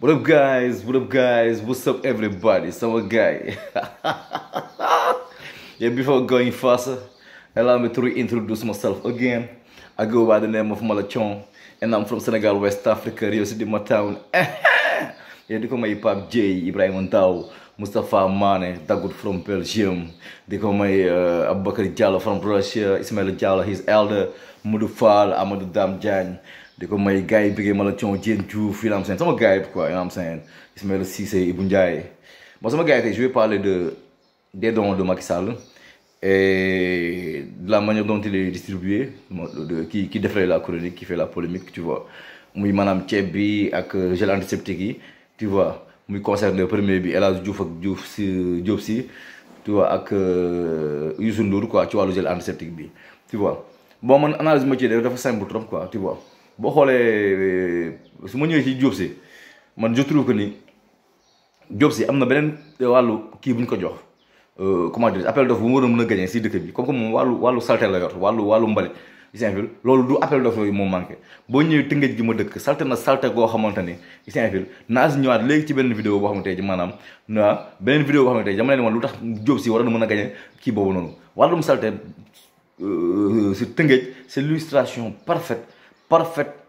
What up, guys? What up, guys? What's up, everybody? Sama guy. Yeah, before going faster, allow me to reintroduce myself again. I go by the name of Malachon, and I'm from Senegal, West Africa, Rio City, my town. Yeah, they call my Pap J, Ibrahim Ntao, Mustafa Mane, Dagoud from Belgium. They call my Abubakar Diallo from Russia, Ismail Diallo, his elder, Modou Fall, Amadou Damjan. They call my guy, Big Malachon, Jane Diouf, you know what I'm saying? Some guy, quoi, you know what I'm saying? Ismail Cissé, Ibou Ndiaye. Bon, sama gars, je vais parler des dons de Macky Sall et de la manière dont il est distribué, qui défraie la chronique, qui fait la polémique, tu vois. Moi, Madame Tchebi avec gel antiseptique, tu vois. Moi, concerne le premier, elle a Diouf si, tu vois, avec Youssou Ndour, quoi, tu vois, le gel antiseptique, tu vois. Bon, mon analyse, moi, c'est simple trop, quoi, tu vois. Bon, si je suis Diouf si, je trouve que Diop si am na beneen wàllu kii bu ñu ko jox comment dire appel d'offre bu mu war a mën a gagné si dëkk bi comme que moom wàllu salte la yor wàllu mbalit Saint-Ville loolu du appel d'offre yi moo manqué boo ñëwee Tëngéej gi ma dëkk salte na salte goo xamante ni Saint-Ville naa si ñëwaat léegi ci benn vidéo boo xamante ne maanaam beneen vidéo boo xamante ne dama leen woon lu tax Diop si war a mën a gagné kii boobu noonu wàllum salte si Tëngéej c'est l'illustration parfaite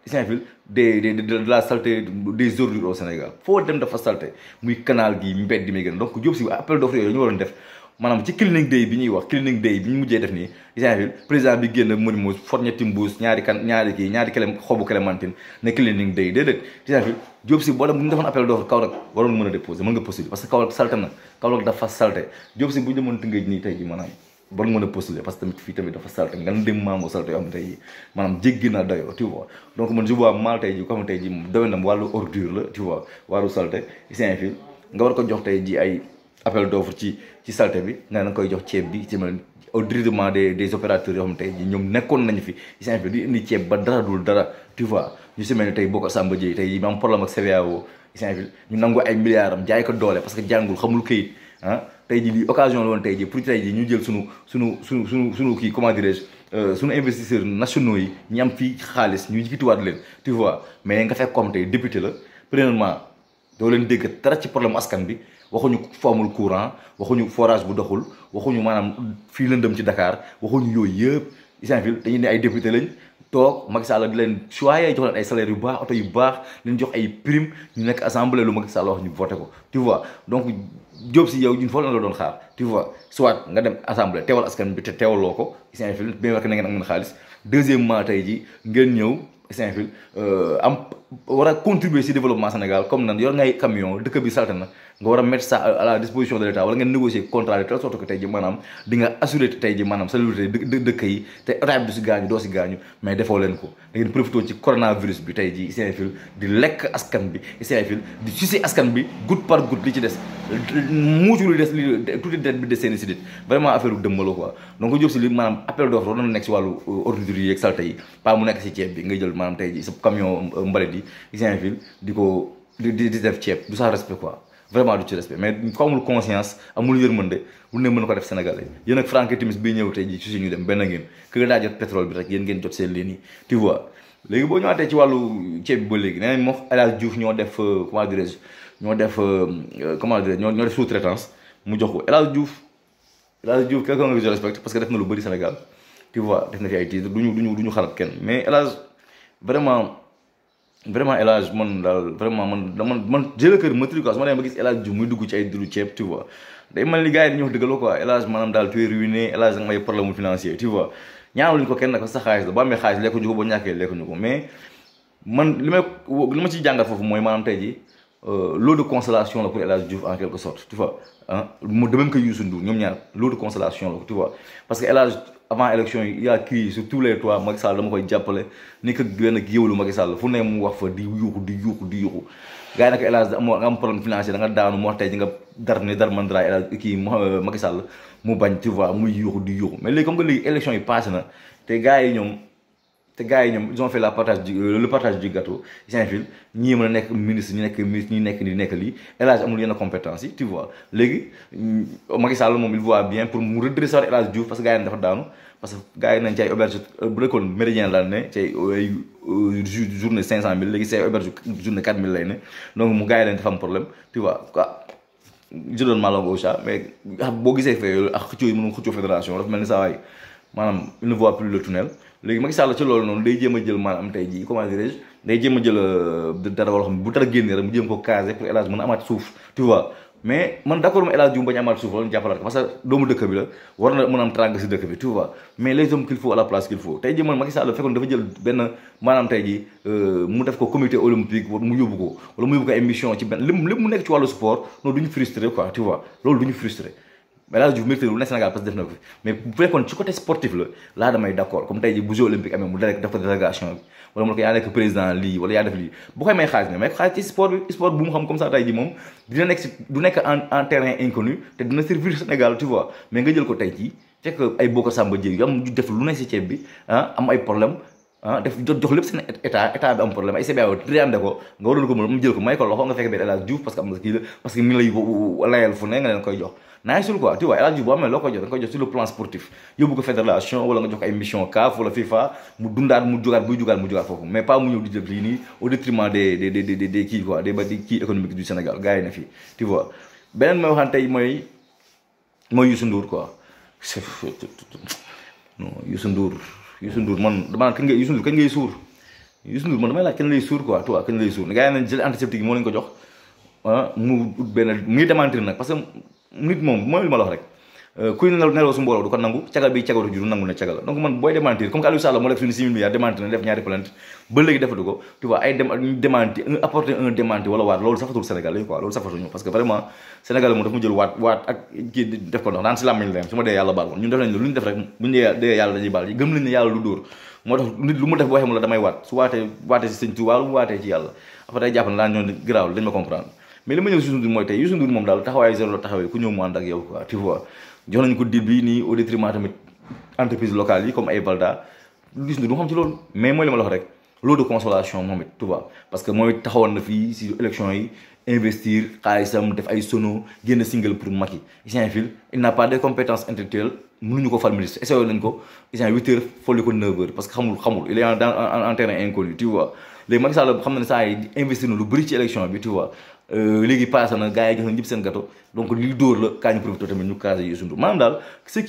Saint-Ville de la saleté des ordures au Sénégal foo dem dafa salté muy canal gi mbedd mi gën donc Diop si appel d'offre yooyu ñu waroon def maanaam ci cleaning day bi ñuy wax cleaning day bi ñu mujjee def nii Saint-Ville président bi génn mëni mo for ñetti mbuus ñaari xobu clémentine ne cleaning day déedéet Saint-Ville Diop si boo dem bu ñu defoon appel d'offre Kaolack waroon mën a déposer mën nga postuler parce que Kaolack salté na Kaolack dafa salté Diop si bu ñu demoon Tëngéej nii tey ji maanaam bon mën a postuler parce que tamit fii tamit dafa salte nga dem mango salte yoo xam ne tey maanaam jéggi na dayoo tu vois donc man je vois mal tey ji ko xam ne tey ji doy na wàllu ordure la tu vois wàllu salte Saint-Ville nga war ko jox tey ji ay appel d'offre ci salte bi nga koy jox ceeb bi ci mel au détriment des opérateurs yoo xam ne tey ji ñoom nekkoon nañu fi Saint-Ville di indi ceeb ba dara dul dara tu vois ñu si mel ni tey Bokar Samba Dièye tey ji ma am problème ak CBAO Saint-Ville ñu nangu ay milliards am jaay ko doole parce que jàngul xamul këyit tey jii lii occasion la woon tey jii pour tey jii ñu jël sunu kii comment dirais-je sunu investisseurs nationaux yi ñi am fii xaalis ñu jikituwaat leen tu vois mais nga fekk comme tey député la premièrement doo leen dégg dara ci problème askan bi waxuñu fu amul courant waxuñu forage bu doxul waxuñu maanaam fii lëndëm ci Dakar waxuñu yooyu yëpp Saint-Ville dañuy ne ay député lañ toog Macky Sall di leen choyé jox leen ay salaires yu baax oto yu baax leen jox ay prime ñu nekk assemblée lu Macky Sall wax ñu voté ko tu vois donc Diop si yow ñun foofu la doon xaar tu vois soit nga dem assemblée teewal askan bi te teewaloo ko Saint-Ville bien que na ngeen am xaalis deuxièmement tey ji ngeen ñëw Saint-Ville am war a contribuer si développement Sénégal comme nan yor ngay camion dëkk bi salte na nga war a mettre ça à la disposition de l'État wala ngeen négocier contrat de telle sorte que tey ji maanaam di nga assurer tey ji maanaam salubrité dëkk yi te état bi du si gaañu doo si gaañu mais defoo leen ko da ngeen profité ci coronavirus bi tey ji Saint-Ville di lekk askan bi Saint-Ville di sucer askan bi goutte par goutte li ci des muucu lu des li tuuti det bi des seeni si dit vraiment affaire u dëmmalo quoi donc Diop si li maanaam appel d'offre war na nekk si wàllu ordures yi ak salte yi pas mu nekk si ceeb bi ngay jël maanaam tey ji sa camion mbalit yi Saint-Ville di def ceeb du sa respect quoi vraiment du ci respect mais ko amul conscience amul yërmande bu ne mën ko def Sénégalais yéen ak Franck Timis bi ñëw tey ji su ñu dem benn ngeen que daa jot pétrole bi rek yéen ngeen jot seen leen yi tu vois léegi boo ñëwaatee ci wàllu ceeb bi ba léegi nee nañ moo El Hadj Diouf ñoo def comment dirais-je ñoo def sous-traitance mu jox ko El Hadj Diouf quelqu'un que je respecte parce que def na lu bëri Sénégal tu vois def na fi ay titres duñu xalaat kenn mais El Hadj vraiment El Hadj man daal vraiment man j'ai le cœur meurtri quoi su ma demee ba gis El Hadj Diouf muy dugg ci ay dilu ceeb tu vois day mel ni gars yi dañuy wax dëgg la quoi El Hadj maanaam daal tu es ruiné El Hadj da nga may problème financier tu vois ñaanaluñu ko kenn nag sa xaalis la boo amee xaalis lekkuñu ko boo ñàkkee lekkuñu ko mais man li ma ciy jàngat foofu mooy maanaam tey ji lot de consolation la pour El Hadj Diouf en quelque sorte tu vois de même que Youssou Ndour ñoom ñaar lot de consolation la tu vois parce que El Hadj avant élection yi yaa kii sur tous les toits Macky Sall dama koy jàppale ni ko benn géwélu Macky Sall fu ne mu wax fa di yuuxu gars yi nag El Hadj nga am problème financier da nga daanu mu wax tey ji nga dar mandra El Hadj kii Macky Sall mu bañ tu vois muy yuuxu mais léegi comme que léegi élection yi passé na te gars yi ñoom te gars yi ñoom ils ont fait le partage du gâteau Saint-Fil ñii mën a nekk ministre ñi nekk lii El Hadj amul yenn compétence yi tu vois léegi Macky Sall moom il voit bien pour mu redresser El Hadj Diouf parce que gars yi dafa daanu parce que gars yi nañ ci ay auberge bu nekkoon méridien la ne ci ay journée 500 000 léegi c'est auberge journée 4 000 lay ne donc mu gars yi dañ dafa am problème tu vois quoi je donne ma langue au chat mais boo gisee fee ak xëccoo yi mënu xëccoo fédération dafa mel ni saa waay maanaam il ne voit plus le tunnel léegi Macky Sall ci loolu noonu day jéem a jël maanaam tey jii comment dirais-je day jéem a jël dara wala xam bu dara génnee rek mu jéem ko caser pour El Hadj mën a amaat suuf tu vois mais man d'accord ma El Hadj Diouf bañ a amaat suuf wala ñu jàppalaat ko parce que doomu dëkk bi la war na mën a am trang si dëkk bi tu vois mais les hommes qu'il faut à la place qu'il faut tey jii man Macky Sall fekkoon dafa jël benn maanaam tey jii mu def ko comité olympique mu yóbbu ko wala mu yóbbu ko ay mission ci benn lépp mu nekk ci wàllu sport noonu du ñu frustré quoi tu vois loolu du ñu frustré mais El Hadj Diouf mérité lu ne Sénégal parce que def na ko fi mais bu fekkoon ci côté sportif la laa damay d'accord comme tey jii bu jeux olympique amee mu def ko délégation bi wala mu ne ko yaa nekk président lii wala yaa def lii bu koy may xaalis ne may ko xaalis ci sport bu mu xam comme ça tey jii moom dina nekk si du nekk en terrain inconnu te dina servir Sénégal tu vois mais nga jël ko tey jii fekk ay Bokar Samba Dièye yu am def lu ne si ceeb bi am ay problème def jox lépp seen état bi am problème ay CBAO triandé ko nga waroon ko mu jël ko may ko loxo nga fekk benn El Hadj Diouf parce que am na kii la parce que mi lay layal fu ne nga leen koy jox naa sul quoi tu vois El Hadj Diouf boo amee loo koy jox da nga koy jox sur le plan sportif yóbbu ko fédération wala nga jox ko ay mission CAF wala FIFA mu dundaat mu jógaat buy jógaat mu jógaat foofu mais pas mu ñëw di def lii nii au détriment des kii quoi des kii économique du Sénégal gars yi ne fii tu vois beneen may waxaan tey mooy Youssou Ndour quoi non Youssou Ndour man dama naan Youssou Ndour kañ ngay suur Youssou Ndour man damay laaj kañ lay suur quoi toi kañ lay suur gars yi nañ jël antiseptique yi moo leen ko jox mu ut benn muy démentir nag parce que nit moom mooy li ma la wax rek kuy neloo su mbooloo du ko nangu cagal bi cagatu ji du nangu ne cagal la donc man booy démentir comme que Aliou Sall moo def suñu 6 000 milliards démentir na def ñaari plainte ba léegi defatu ko tu vois ay démenti apporter un démenti wala waat loolu safatul Sénégal yi quoi loolu safatuñu parce que vraiment Sénégal moom dafa mu jël waat ak kii def ko ndox naan si làmmiñ leen su ma dee yàlla baal ko ñun def nañ lu ñu def rek buñu dee yàlla dañuy baal gëm nañ ne yàlla lu dóor moo tax nit lu mu def boo waxee mu la damay waat su waatee si sëñ Tuubaa lu mu waatee ci yàlla après day jàpp ne daan ñoon garaawul dañ ma comprendre mais li ma ñëw Youssou Ndour mooy tey Youssou Ndour moom daal taxawaay zéro la taxawee ku ñëw mu ànd ak yow quoi tu vois jox nañu ko deal bii nii au détriment tamit entreprise locale yi comme ay Valda Youssou Ndour du xam ci loolu mais mooy li ma la wax rek lot de consolation moom it tu vois parce que mooy taxawoon na fii si élection yi investir xaalisam def ay sono génn single pour Macky Saint-Fil il n'a pas de compétences intellectuelles mënuñu ko fal ministre essayé nañ ko isant 8 heures folli ko 9 heures parce que xamul il est en terrain inconnu tu vois léegi Macky Sall xam na ne saa yi investir na lu bëri ci élection bi tu vois léegi passé na gars yi jox na ñëpp seen gâteau donc li dóor la kaa ñu profité tamit ñu casé Youssou Ndour maanaam daal ce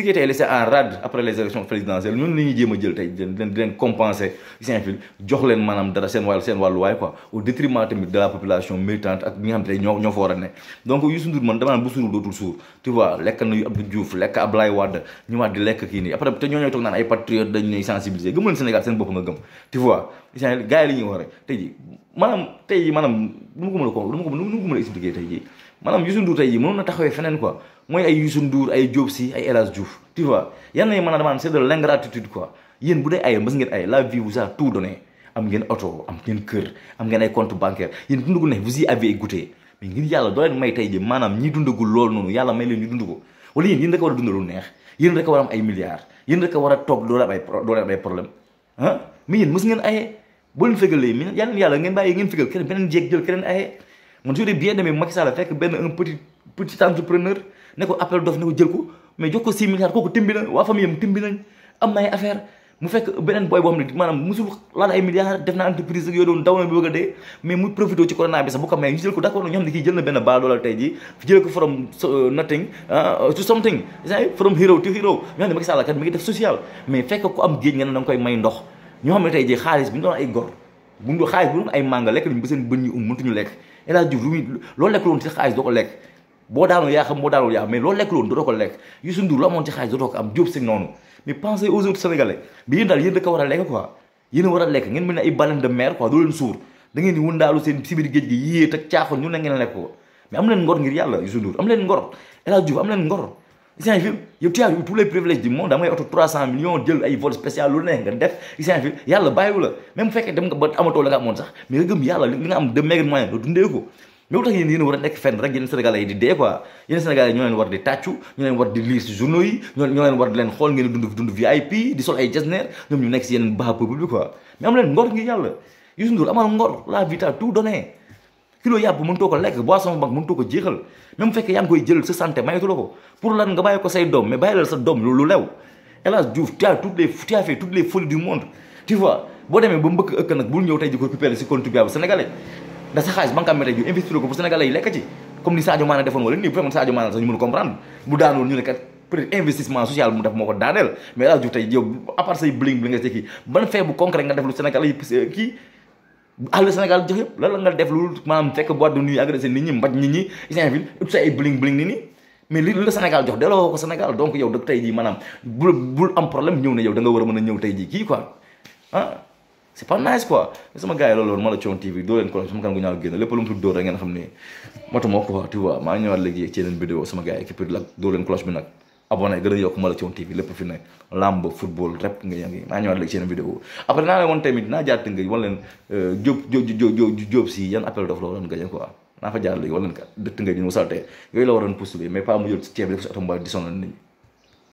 qui était laissé en rade après les élections présidentielles ñun la ñuy jéem a jël tey di leen compenser Saint-Fil jox leen maanaam dara seen wàlluwaay quoi au détriment tamit de la population militante ak ñi nga xam te ñoo fa war a ne donc Youssou Ndour man dama naan bu suur dootul suur tu vois lekk na Abdou Diouf lekk Ablaye Wade ñu waat di lekk kii nii après te ñoo toog naan ay patriotes dañ ñuy sensibiliser gëm leen Sénégal seen bopp nga gëm tu vois gars yi li ñuy wax rek tey ji maanaam nu ma ko mën a expliquer tey jii maanaam Youssou Ndour tey jii mënoon na taxawee feneen quoi mooy ay Youssou Ndour ay Diop Sy ay El Hadj Diouf tu vois yan nañu mën a demande c'est de l'ingratitude quoi yéen bu dee ay mës ngeen ay la vie vous a tout donné am ngeen oto am ngeen kër am ngeen ay compte bancaire yéen dund gu ne vous y avez goûté mais ngir yàlla doo leen may tey jii maanaam ñi dundagul loolu noonu yàlla may leen ñu dund ko wala yéen rek a war a dund lu neex yéen rek a war a am ay milliards yéen rek a war a toog doo leen am ay problème mais yéen mës ngeen aye boo leen fégalee mi yàlla ngeen bàyyi ngeen fégal keneen beneen jéeg jël keneen aye man j'aurais bien aimé Macky Sall fekk benn un petit entrepreneur ne ko appel d'offre ne ko jël ko mais jox ko 6 milliards kooku timbi na waa famille am timbi nañ am na ay affaire mu fekk beneen boy boo xam ne maanaam musul laal ay milliards def na entreprise ak yooyu doon daw na bi bëgg a dee mais muy profité ci corona bi sax bu ko may ñu jël ko d'accord ñu xam ne kii jël na benn baa doolal tey jii jël ko from nothing to something from hero to hero ñoo xam ne Macky Sall kat mi ngi def social mais fekk ku am géej nga ne da nga koy may ndox ñoo xam ne tey jii xaalis bi ñu doon ay gor xaalis bu doon ay manga lekk nañu ba seen bën ñu mëntuñu lekk El Hadj Diouf loolu lekk loon ci xaalis doo ko lekk boo daanoo yaa xam boo daanoo yaa xam mais loolu lekk loon doo ko lekk Youssou Ndour lu amoon ci xaalis dootoo ko am Diop Sy noonu mais pensez aux autres Sénégalais mais yéen daal yéen rek a war a lekk quoi yéen a war a lekk ngeen mel ne ay baleine de mer quoi doo leen suur da ngeen di wëndaalu seen si biir géej gi yéet ak caaxoon ñu ne ngeen lekk ko mais am leen ngor ngir yàlla Youssou Ndour am leen ngor El Hadj Diouf am leen ngor Saint-Fil yow tu as eu tous les privilèges du monde damay oto 300 millions jël ay vol spécial lu ne nga def Saint-Fil yàlla bàyyiwu la même bu fekkee dem nga ba amatoo la nga amoon sax mais nga gëm yàlla li nga am de maigre moyen doo dundee ko mais lu tax yéen war a nekk fenn rek yéen sénégalais yi di dee quoi yéen sénégalais yi ñoo leen war di tàccu ñoo leen war di lire si journaux yi ñoo leen war di leen xool ngeen dund VIP di sol ay jesner ñoom ñu nekk si yeneen baax peuple bi quoi mais am leen ngor ngi yàlla Youssou Ndour amal ngor la vie t'a tout donné kilo yàpp mënutoo ko lekk boisson mag mënutoo ko jeexal même fekkee yaa ngi koy jël sa santé mayatu la ko pour lan nga bàyyi ko say doom mais bàyyi la sa doom lu lew El Hadj Diouf tu as fait toutes les folies du monde tu vois boo demee ba mbëkk ëkk nag bul ñëw tey di ko récupérer si contribuable sénégalais ndax sa xaalis banque am tey ñu investir ko pour sénégalais yi lekk ci comme ni Sadio Mané defoon wala nii bu fekkoon Sadio Mané sax ñu mën a comprendre bu daanoon ñu ne kat peut-être investissement social bu mu def moo ko daaneel mais El Hadj Diouf tey yow à part say bling nga see kii ban fait bu concret nga def lu sénégalais yi kii àll Sénégal jox yëpp lan la nga def lu maanaam fekk boîte de nuit agressé nit ñi mbaj nit ñi isinville ut sa ay bling bling nit ñi mais li la Sénégal jox delloo ko Sénégal donc yow da tey jii maanaam bul am problème ñëw ne yow da nga war a mën a ñëw tey jii kii quoi ah c'est pas nice quoi sama gars yi loolu Malathion TV doo leen ko sama kan gu ñaaw génn lépp lu mu tudd dóor rek ngeen xam ne matuma quoi tu vois maa ngi ñëwaat léegi ci yeneen vidéo sama gars yi équipe la doo leen cloche bi nag abonné gën a yokk Malathion TV lépp fi ne lamb football rep nga yaa ngi maa ñëwaat léegi ci yeneen vidéo après naa leen woon tamit naa jaar tënk wan leen Diop si yan appel d'offre la waroon gañe quoi naa fa jaar léegi wan leen ka tënk bi ñu mu saltee yooyu la waroon postuler mais pas mu jël ceeb def si oto mbaa di sonal nit ñi